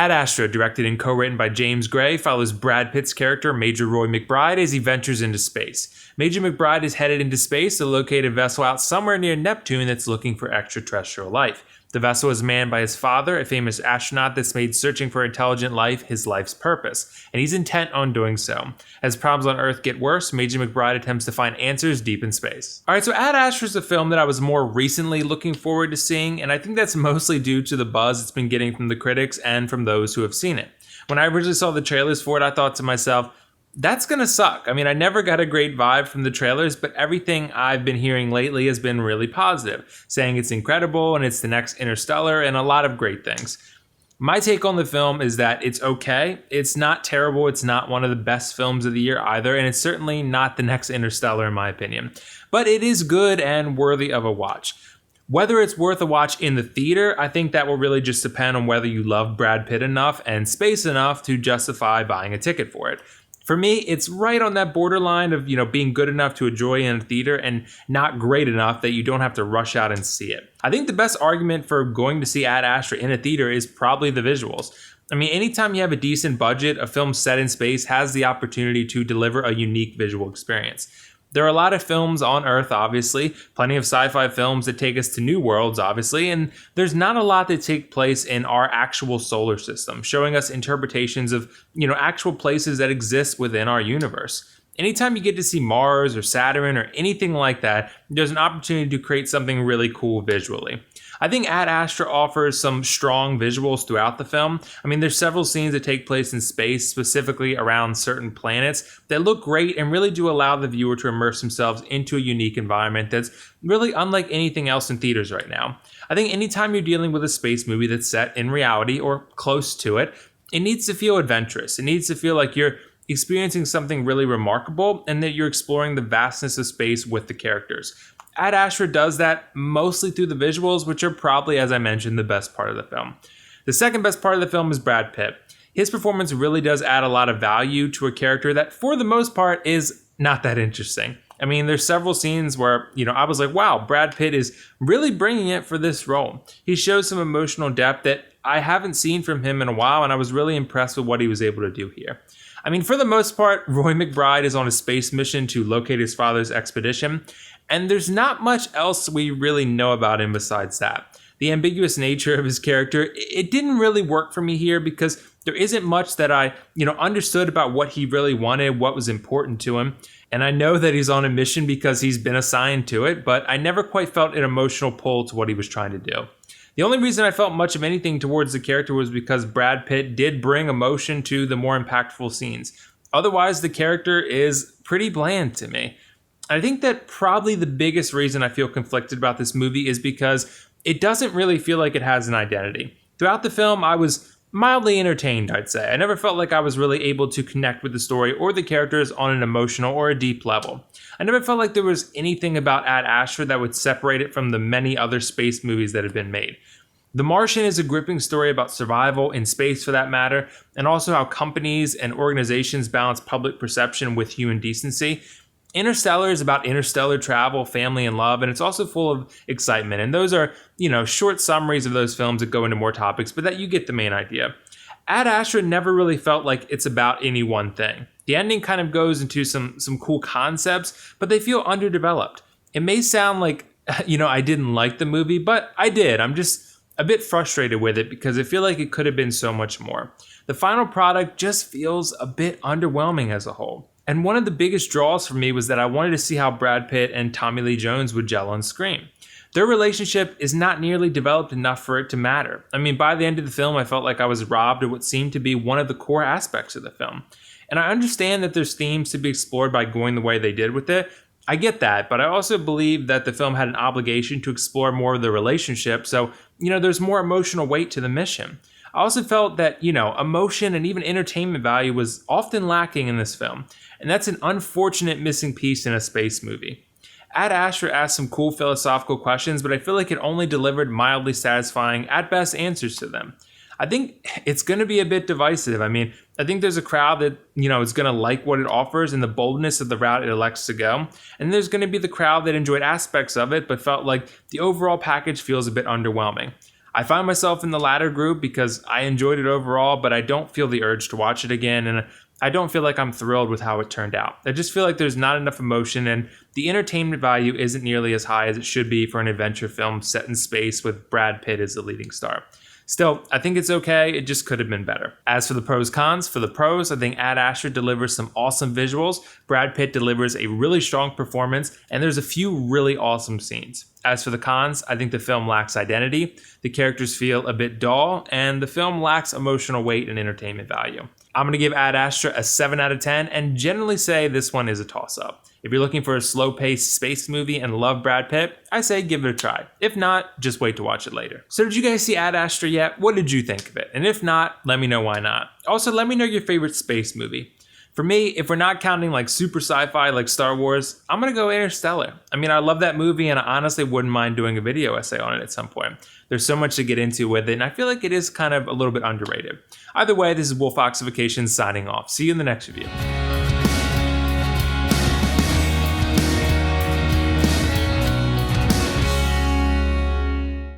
Ad Astra, directed and co-written by James Gray, follows Brad Pitt's character, Major Roy McBride, as he ventures into space. Major McBride is headed into space to locate a vessel out somewhere near Neptune that's looking for extraterrestrial life. The vessel is manned by his father, a famous astronaut that's made searching for intelligent life his life's purpose, and he's intent on doing so. As problems on Earth get worse, Major McBride attempts to find answers deep in space. Alright, so Ad Astra is a film that I was more recently looking forward to seeing, and I think that's mostly due to the buzz it's been getting from the critics and from those who have seen it. When I originally saw the trailers for it, I thought to myself, that's gonna suck. I mean, I never got a great vibe from the trailers, but everything I've been hearing lately has been really positive, saying it's incredible and it's the next Interstellar and a lot of great things. My take on the film is that it's okay. It's not terrible. It's not one of the best films of the year either, and it's certainly not the next Interstellar in my opinion. But it is good and worthy of a watch. Whether it's worth a watch in the theater, I think that will really just depend on whether you love Brad Pitt enough and space enough to justify buying a ticket for it. For me, it's right on that borderline of, being good enough to enjoy in a theater and not great enough that you don't have to rush out and see it. I think the best argument for going to see Ad Astra in a theater is probably the visuals. I mean, anytime you have a decent budget, a film set in space has the opportunity to deliver a unique visual experience. There are a lot of films on Earth, obviously, plenty of sci-fi films that take us to new worlds, obviously, and there's not a lot that take place in our actual solar system, showing us interpretations of, actual places that exist within our universe. Anytime you get to see Mars or Saturn or anything like that, there's an opportunity to create something really cool visually. I think Ad Astra offers some strong visuals throughout the film. I mean, there's several scenes that take place in space, specifically around certain planets, that look great and really do allow the viewer to immerse themselves into a unique environment that's really unlike anything else in theaters right now. I think anytime you're dealing with a space movie that's set in reality or close to it, it needs to feel adventurous. It needs to feel like you're experiencing something really remarkable and that you're exploring the vastness of space with the characters. Ad Astra does that mostly through the visuals, which are probably, as I mentioned, the best part of the film. The second best part of the film is Brad Pitt. His performance really does add a lot of value to a character that, for the most part, is not that interesting. I mean, there's several scenes where, I was like, wow, Brad Pitt is really bringing it for this role. He shows some emotional depth that I haven't seen from him in a while, and I was really impressed with what he was able to do here. I mean, for the most part, Roy McBride is on a space mission to locate his father's expedition, and there's not much else we really know about him besides that. The ambiguous nature of his character, it didn't really work for me here because there isn't much that I, understood about what he really wanted, what was important to him. And I know that he's on a mission because he's been assigned to it, but I never quite felt an emotional pull to what he was trying to do. The only reason I felt much of anything towards the character was because Brad Pitt did bring emotion to the more impactful scenes. Otherwise, the character is pretty bland to me. I think that probably the biggest reason I feel conflicted about this movie is because it doesn't really feel like it has an identity. Throughout the film, I was mildly entertained, I'd say. I never felt like I was really able to connect with the story or the characters on an emotional or a deep level. I never felt like there was anything about Ad Astra that would separate it from the many other space movies that have been made. The Martian is a gripping story about survival in space for that matter, and also how companies and organizations balance public perception with human decency. Interstellar is about interstellar travel, family, and love, and it's also full of excitement. And those are, short summaries of those films that go into more topics, but that you get the main idea. Ad Astra never really felt like it's about any one thing. The ending kind of goes into some cool concepts, but they feel underdeveloped. It may sound like, I didn't like the movie, but I did. I'm just a bit frustrated with it because I feel like it could have been so much more. The final product just feels a bit underwhelming as a whole. And one of the biggest draws for me was that I wanted to see how Brad Pitt and Tommy Lee Jones would gel on screen. Their relationship is not nearly developed enough for it to matter. I mean, by the end of the film, I felt like I was robbed of what seemed to be one of the core aspects of the film. And I understand that there's themes to be explored by going the way they did with it. I get that, but I also believe that the film had an obligation to explore more of the relationship, so, there's more emotional weight to the mission. I also felt that, emotion and even entertainment value was often lacking in this film, and that's an unfortunate missing piece in a space movie. Ad Astra asked some cool philosophical questions, but I feel like it only delivered mildly satisfying, at best, answers to them. I think it's going to be a bit divisive. I mean, I think there's a crowd that, is going to like what it offers and the boldness of the route it elects to go. And there's going to be the crowd that enjoyed aspects of it, but felt like the overall package feels a bit underwhelming. I find myself in the latter group because I enjoyed it overall, but I don't feel the urge to watch it again, and I don't feel like I'm thrilled with how it turned out. I just feel like there's not enough emotion, and the entertainment value isn't nearly as high as it should be for an adventure film set in space with Brad Pitt as the leading star. Still, I think it's okay, it just could have been better. As for the pros cons, for the pros, I think Ad Astra delivers some awesome visuals, Brad Pitt delivers a really strong performance, and there's a few really awesome scenes. As for the cons, I think the film lacks identity, the characters feel a bit dull, and the film lacks emotional weight and entertainment value. I'm going to give Ad Astra a 7 out of 10 and generally say this one is a toss-up. If you're looking for a slow-paced space movie and love Brad Pitt, I say give it a try. If not, just wait to watch it later. So did you guys see Ad Astra yet? What did you think of it? And if not, let me know why not. Also, let me know your favorite space movie. For me, if we're not counting like super sci-fi like Star Wars, I'm going to go Interstellar. I mean, I love that movie and I honestly wouldn't mind doing a video essay on it at some point. There's so much to get into with it, and I feel like it is kind of a little bit underrated. Either way, this is WillFoxification signing off. See you in the next review.